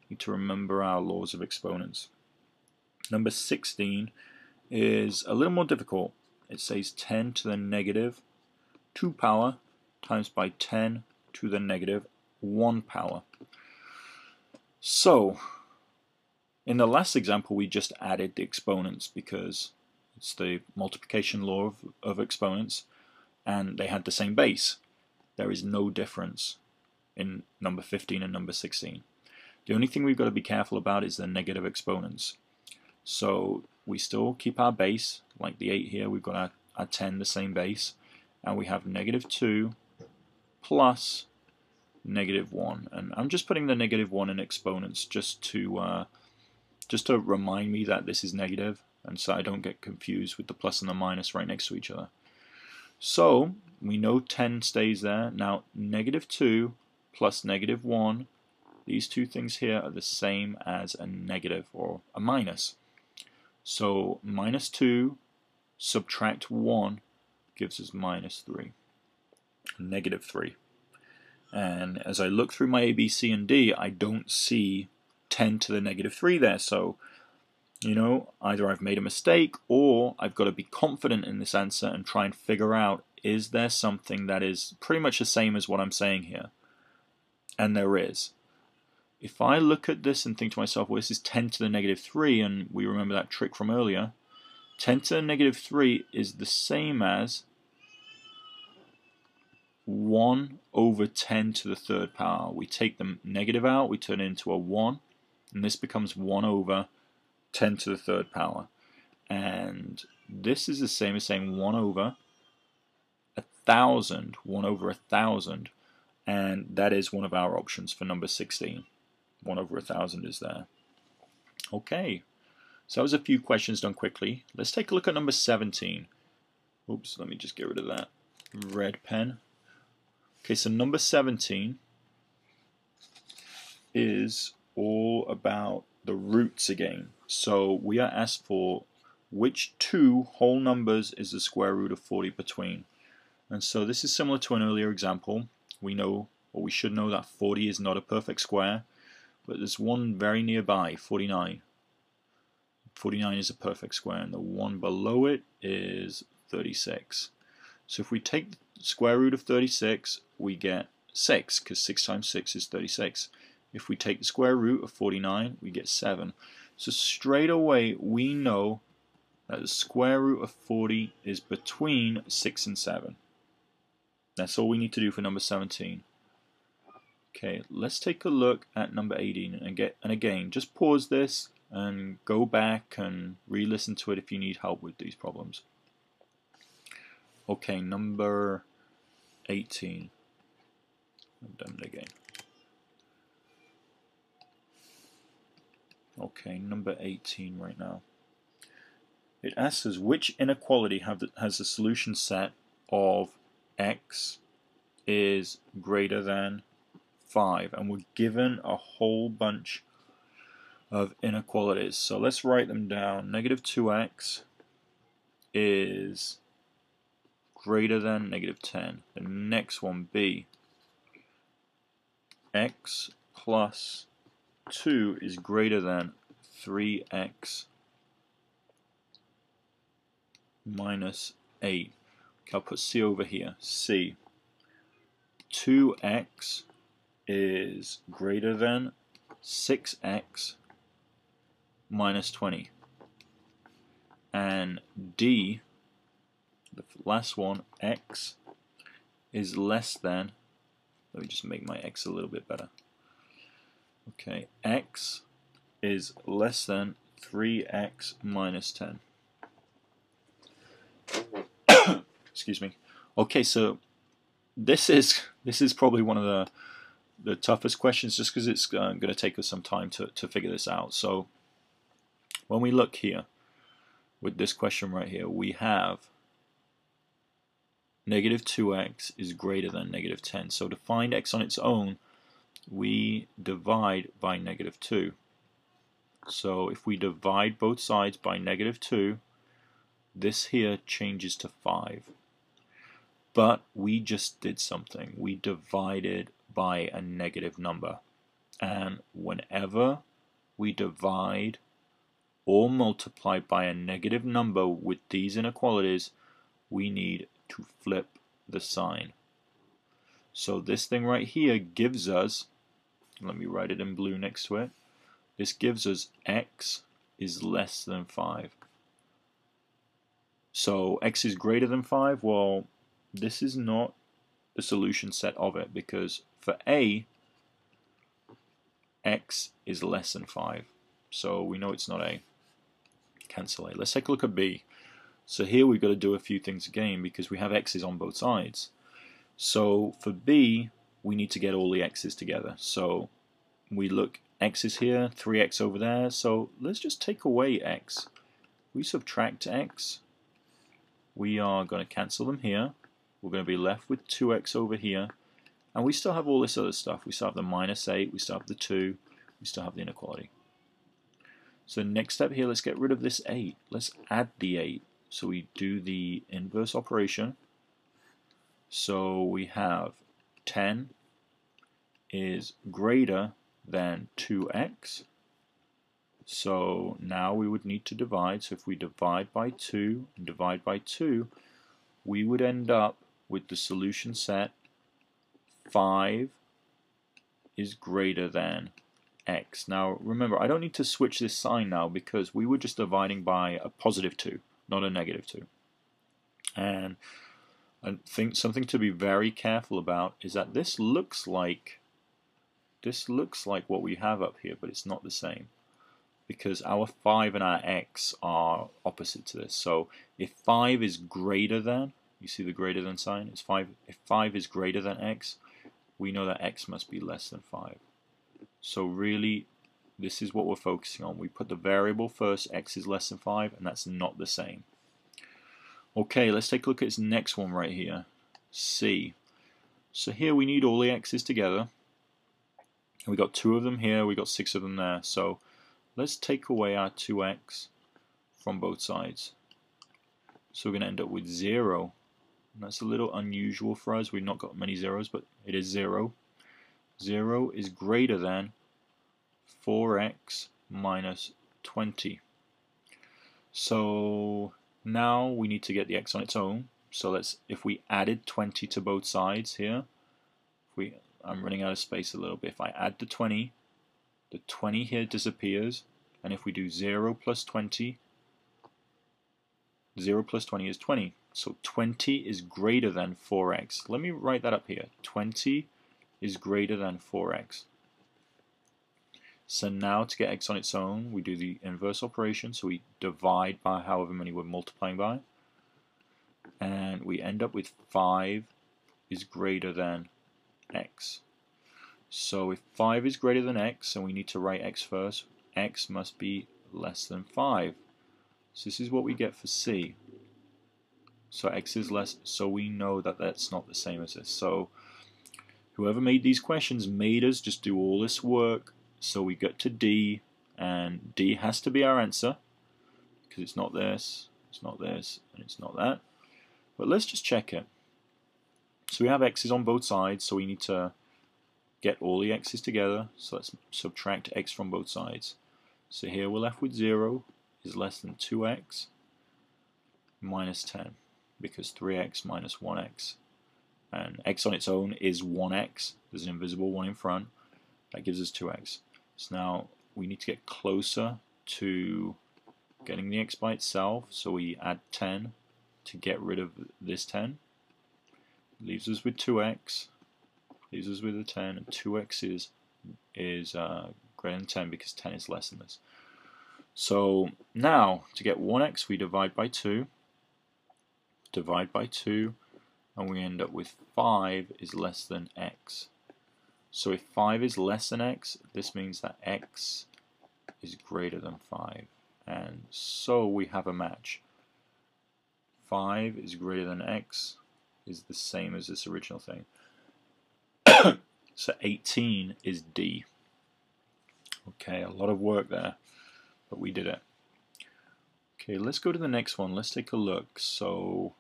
Need to remember our laws of exponents. Number 16 is a little more difficult. It says 10 to the negative 2 power times by 10 to the negative 1 power. So, in the last example we just added the exponents because it's the multiplication law of exponents and they had the same base. There is no difference in number 15 and number 16. The only thing we've got to be careful about is the negative exponents. So we still keep our base, like the 8 here, we've got our 10, the same base, and we have negative 2 plus negative 1. And I'm just putting the negative 1 in exponents just to remind me that this is negative, and so I don't get confused with the plus and the minus right next to each other. So we know 10 stays there. Now negative 2 plus negative 1, these two things here are the same as a negative or a minus. So minus 2 subtract 1 gives us minus 3, negative 3. And as I look through my A, B, C, and D, I don't see 10 to the negative 3 there. So, you know, either I've made a mistake or I've got to be confident in this answer and try and figure out, is there something that is pretty much the same as what I'm saying here? And there is. If I look at this and think to myself, well, this is 10 to the negative 3, and we remember that trick from earlier, 10 to the negative 3 is the same as 1 over 10 to the third power. We take the negative out, we turn it into a 1, and this becomes 1 over 10 to the third power. And this is the same as saying 1 over 1,000, 1 over 1,000, and that is one of our options for number 16. 1 over 1,000 is there. Okay, so that was a few questions done quickly. Let's take a look at number 17. Oops, let me just get rid of that red pen. Okay, so number 17 is all about the roots again. So we are asked for which two whole numbers is the square root of 40 between. And so this is similar to an earlier example. We know, or we should know, that 40 is not a perfect square, but there's one very nearby, 49. 49 is a perfect square, and the one below it is 36. So if we take the square root of 36, we get 6, because 6 times 6 is 36. If we take the square root of 49, we get 7. So straight away we know that the square root of 40 is between 6 and 7. That's all we need to do for number 17. Okay, let's take a look at number 18 and again, just pause this and go back and re-listen to it if you need help with these problems. Okay, number 18. I've done it again. Okay, number 18 right now. It asks us which inequality has a solution set of x is greater than 5, and we're given a whole bunch of inequalities. So let's write them down. Negative 2x is greater than negative 10. The next one, b, x plus 2 is greater than 3x minus 8. Okay, I'll put c over here. C. 2x is greater than 6x minus 20. And D, the last one, x is less than, let me just make my x a little bit better. Okay, x is less than 3x minus 10. Excuse me. Okay, so this is probably one of the toughest questions, just because it's going to take us some time to figure this out. So when we look here with this question right here, we have negative 2x is greater than negative 10. So to find x on its own, we divide by negative 2. So if we divide both sides by negative 2, this here changes to 5. But we just did something. We divided by a negative number. And whenever we divide or multiply by a negative number with these inequalities, we need to flip the sign. So this thing right here gives us, let me write it in blue next to it, this gives us x is less than 5. So x is greater than 5, well, this is not the solution set of it, because for a, x is less than 5. So we know it's not a. Cancel a. Let's take a look at b. So here we've got to do a few things again because we have x's on both sides. So for b, we need to get all the x's together. So we look, x is here, 3x over there, so let's just take away x. We subtract x, we are going to cancel them here. We're going to be left with 2x over here, and we still have all this other stuff. We still have the -8, we still have the 2, we still have the inequality. So next step here, let's get rid of this 8. Let's add the 8. So we do the inverse operation. So we have 10 is greater than 2x. So now we would need to divide. So if we divide by 2 and divide by 2, we would end up with the solution set 5 is greater than x. Now remember, I don't need to switch this sign now because we were just dividing by a +2, not a -2. And I think something to be very careful about is that this looks like what we have up here, but it's not the same, because our 5 and our x are opposite to this. So if 5 is greater than, you see the greater than sign, it's 5. If 5 is greater than x, we know that x must be less than 5. So really, this is what we're focusing on. We put the variable first, x is less than 5, and that's not the same. Okay, let's take a look at this next one right here, c. So here we need all the x's together. And we got 2 of them here, we got 6 of them there. So let's take away our 2x from both sides. So we're going to end up with 0. And that's a little unusual for us. We've not got many zeros, but it is 0. 0 is greater than 4x minus 20. So now we need to get the x on its own. So if we added 20 to both sides here, I'm running out of space a little bit. If I add the 20 here disappears, and if we do 0 plus 20, 0 plus 20 is 20. So 20 is greater than 4x. Let me write that up here. 20 is greater than 4x. So now to get x on its own, we do the inverse operation. So we divide by however many we're multiplying by. And we end up with 5 is greater than x. So if 5 is greater than x, and we need to write x first, x must be less than 5. So this is what we get for c. So x is less, so we know that that's not the same as this. So whoever made these questions made us just do all this work. So we get to D, and D has to be our answer, because it's not this, it's not this, and it's not that. But let's just check it. So we have x's on both sides, so we need to get all the x's together. So let's subtract x from both sides. So here we're left with 0 is less than 2x minus 10, because 3x minus 1x. And x on its own is 1x. There's an invisible 1 in front. That gives us 2x. So now we need to get closer to getting the x by itself. So we add 10 to get rid of this 10. Leaves us with 2x. Leaves us with a 10. And 2x is greater than 10 because 10 is less than this. So now to get 1x, we divide by 2. Divide by 2. And we end up with 5 is less than x. So if 5 is less than x, this means that x is greater than 5. And so we have a match. 5 is greater than x is the same as this original thing. So 18 is D. Okay, a lot of work there, but we did it. Okay, let's go to the next one. Let's take a look. So